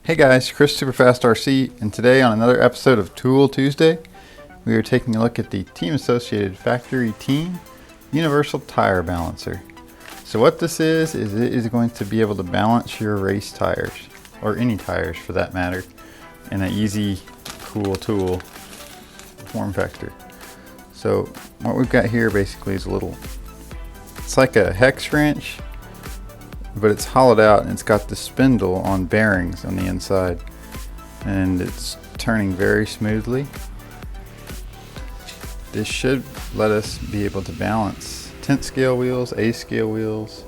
Hey guys, Chris Superfast RC, and today on another episode of Tool Tuesday, we are taking a look at the Team Associated Factory Team Universal Tire Balancer. So what this is it is going to be able to balance your race tires, or any tires for that matter, in an easy, cool tool form factor. So what we've got here basically is it's like a hex wrench, but it's hollowed out and it's got the spindle on bearings on the inside, and it's turning very smoothly. This should let us be able to balance 10th scale wheels, A scale wheels.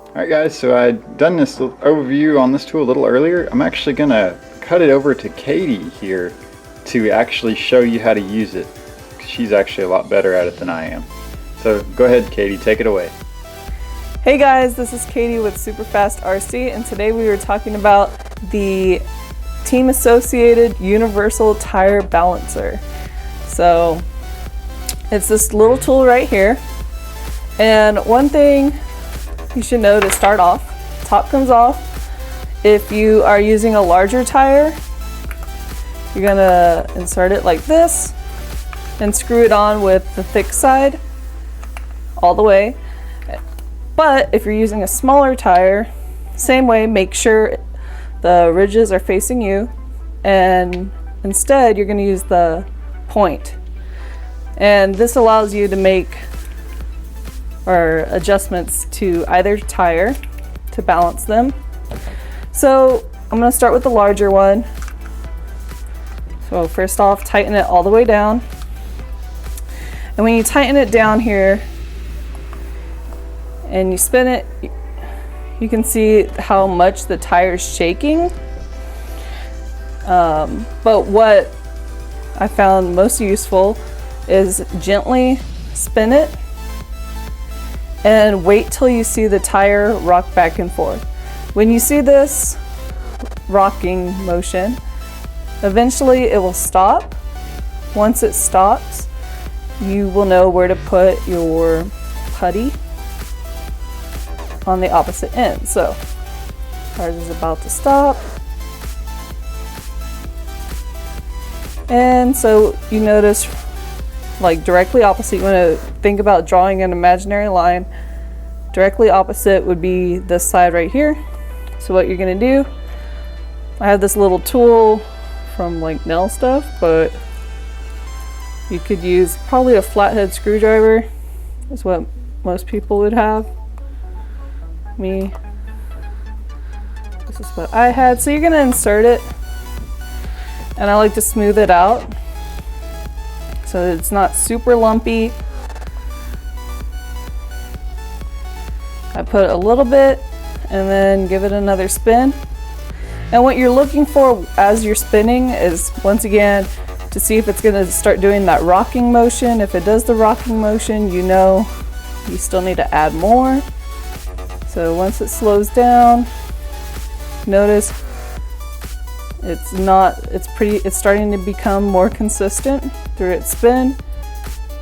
Alright guys, so I'd done this overview on this tool a little earlier. I'm actually gonna cut it over to Katie here to actually show you how to use it. She's actually a lot better at it than I am. So go ahead Katie, take it away. Hey guys, this is Katie with Superfast RC, and today we were talking about the Team Associated Universal Tire Balancer. So it's this little tool right here, and one thing you should know to start off, top comes off. If you are using a larger tire, you're gonna insert it like this and screw it on with the thick side all the way. But if you're using a smaller tire, same way, make sure the ridges are facing you, and instead you're going to use the point. And this allows you to make adjustments to either tire to balance them. So I'm going to start with the larger one. So first off, tighten it all the way down. And when you tighten it down here, and you spin it, you can see how much the tire is shaking. But what I found most useful is gently spin it and wait till you see the tire rock back and forth. When you see this rocking motion, eventually it will stop. Once it stops, you will know where to put your putty on the opposite end. So ours is about to stop, and so you notice like directly opposite, you want to think about drawing an imaginary line. Directly opposite would be this side right here. So what you're going to do, I have this little tool from like nail stuff, but you could use probably a flathead screwdriver is what most people would have. Me, this is what I had. So you're going to insert it, and I like to smooth it out so it's not super lumpy. I put a little bit and then give it another spin. And what you're looking for as you're spinning is, once again, to see if it's going to start doing that rocking motion. If it does the rocking motion, you know you still need to add more. So once it slows down, notice it's starting to become more consistent through its spin,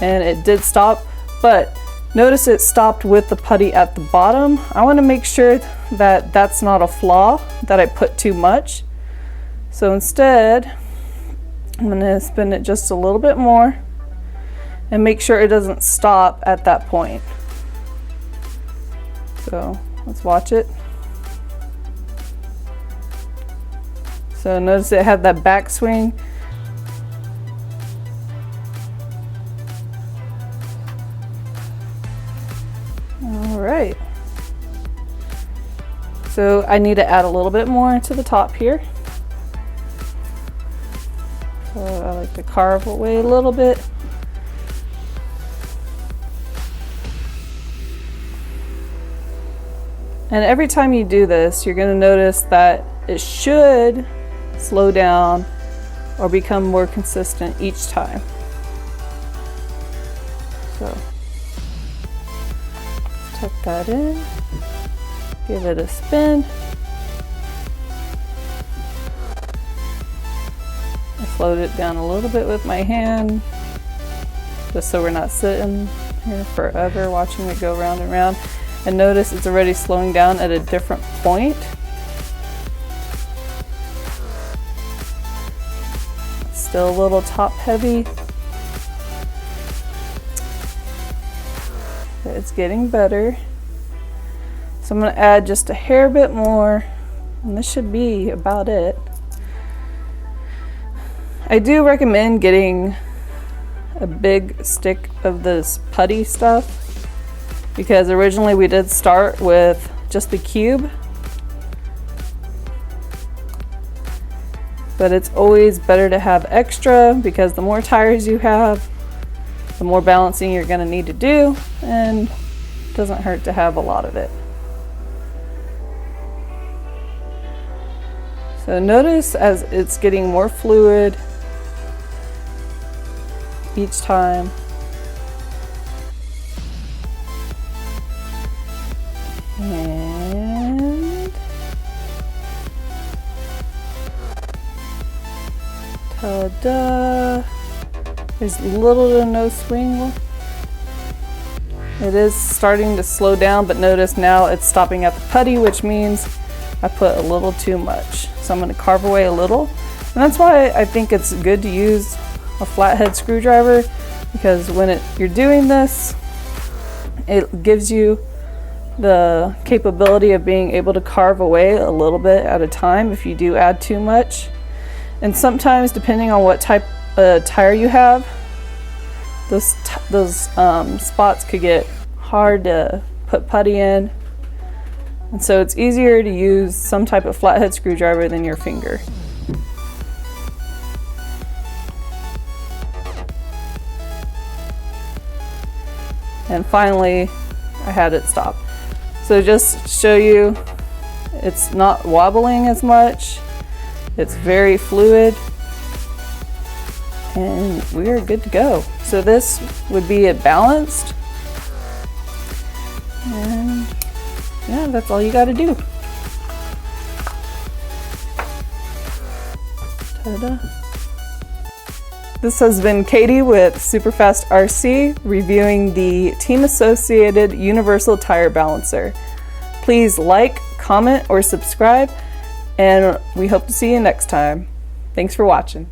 and it did stop, but notice it stopped with the putty at the bottom. I want to make sure that that's not a flaw, that I put too much. So instead, I'm going to spin it just a little bit more and make sure it doesn't stop at that point. So let's watch it. So notice it had that backswing. All right. So I need to add a little bit more to the top here. So I like to carve away a little bit. And every time you do this, you're going to notice that it should slow down or become more consistent each time. So tuck that in, give it a spin. I slowed it down a little bit with my hand, just so we're not sitting here forever watching it go round and round. And notice it's already slowing down at a different point. Still a little top heavy. But it's getting better. So I'm going to add just a hair bit more, and this should be about it. I do recommend getting a big stick of this putty stuff, because originally we did start with just the cube, but it's always better to have extra, because the more tires you have, the more balancing you're going to need to do, and it doesn't hurt to have a lot of it. So notice as it's getting more fluid each time. And ta-da! There's little to no swing. It is starting to slow down, but notice now it's stopping at the putty, which means I put a little too much. So I'm going to carve away a little. And that's why I think it's good to use a flathead screwdriver, because when you're doing this, it gives you the capability of being able to carve away a little bit at a time if you do add too much. And sometimes, depending on what type of tire you have, those spots could get hard to put putty in. And so it's easier to use some type of flathead screwdriver than your finger. And finally, I had it stop. So just to show you, it's not wobbling as much. It's very fluid. And we are good to go. So this would be it balanced. And yeah, that's all you got to do. Ta-da. This has been Katie with Superfast RC reviewing the Team Associated Universal Tire Balancer. Please like, comment, or subscribe, and we hope to see you next time. Thanks for watching.